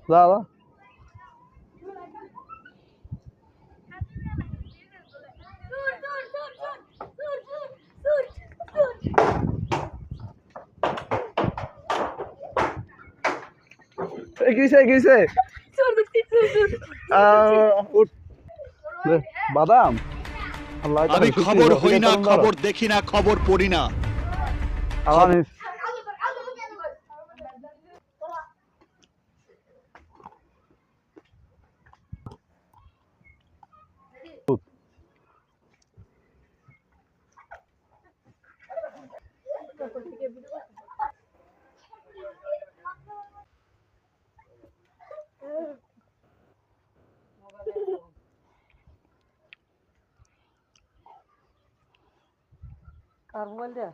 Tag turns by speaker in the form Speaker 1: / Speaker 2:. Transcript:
Speaker 1: যা যা কিসে কিসে উঠ বাদাম
Speaker 2: আমি খবর হই না, খবর দেখি না, খবর পড়ি না।
Speaker 1: আমি
Speaker 3: কার মোবাইল দেয়া